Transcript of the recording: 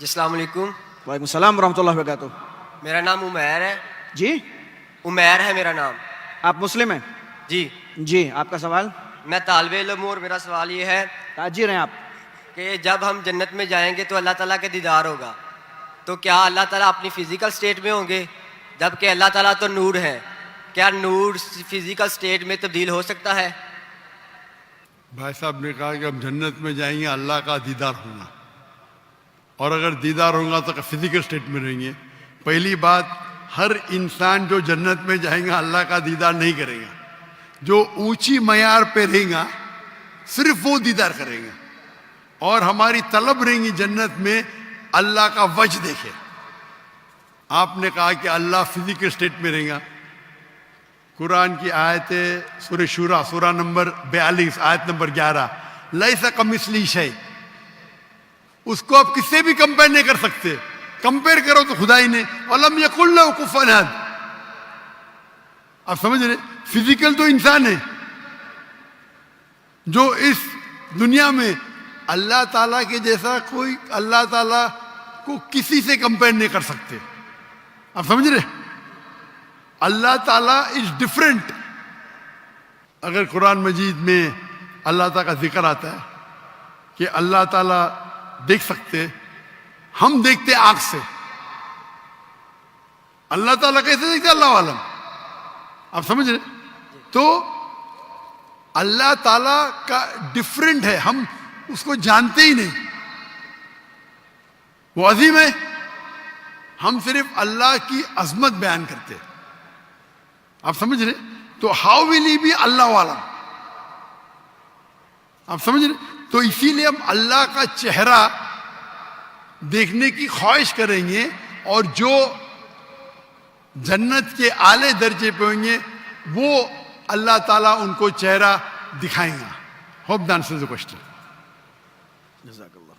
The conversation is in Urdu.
جی السلام علیکم. وعلیکم السلام ورحمۃ اللہ وبرکاتہ. میرا نام عمیر ہے. جی عمیر ہے میرا نام. آپ مسلم ہیں؟ جی جی آپ کا سوال. میں طالب علم ہوں اور میرا سوال یہ ہے تاجر ہیں آپ؟ کہ جب ہم جنت میں جائیں گے تو اللہ تعالیٰ کے دیدار ہوگا، تو کیا اللہ تعالیٰ اپنی فزیکل سٹیٹ میں ہوں گے؟ جبکہ اللہ تعالیٰ تو نور ہے، کیا نور فزیکل سٹیٹ میں تبدیل ہو سکتا ہے؟ بھائی صاحب نے کہا کہ ہم جنت میں جائیں گے اللہ کا دیدار ہوگا، اور اگر دیدار ہوگا تو فزیکل سٹیٹ میں رہیں گے. پہلی بات، ہر انسان جو جنت میں جائیں گا اللہ کا دیدار نہیں کرے گا. جو اونچی معیار پہ رہیں گا صرف وہ دیدار کریں گا، اور ہماری طلب رہیں گی جنت میں اللہ کا وجہ دیکھے. آپ نے کہا کہ اللہ فزیکل سٹیٹ میں رہیں گا. قرآن کی آیت سورہ شورا سورہ نمبر 42 آیت نمبر 11، لیس کمثلہ شیء، اس کو آپ کس سے بھی کمپیئر نہیں کر سکتے. کمپیئر کرو تو خدا ہی نے. وَلَمْ يَكُنْ لَهُ كُفُوًا أَحَدٌ. آپ سمجھ رہے؟ فزیکل تو انسان ہے جو اس دنیا میں اللہ تعالیٰ کے جیسا کوئی اللہ تعالیٰ کو کسی سے کمپیئر نہیں کر سکتے. آپ سمجھ رہے؟ اللہ تعالیٰ از ڈفرینٹ. اگر قرآن مجید میں اللہ تعالیٰ کا ذکر آتا ہے کہ اللہ تعالیٰ دیکھ سکتے، ہم دیکھتے آنکھ سے، اللہ تعالیٰ کیسے دیکھتے؟ اللہ عالم. آپ سمجھ رہے؟ تو اللہ تعالیٰ کا ڈفرینٹ ہے، ہم اس کو جانتے ہی نہیں. وہ عظیم ہے، ہم صرف اللہ کی عظمت بیان کرتے. آپ سمجھ رہے؟ تو ہاؤ ول ہی بی اللہ عالم. آپ سمجھ رہے؟ تو اسی لیے ہم اللہ کا چہرہ دیکھنے کی خواہش کریں گے، اور جو جنت کے اعلی درجے پہ ہوں گے وہ اللہ تعالیٰ ان کو چہرہ دکھائیں گا. Hope the answers the question. جزاک اللہ.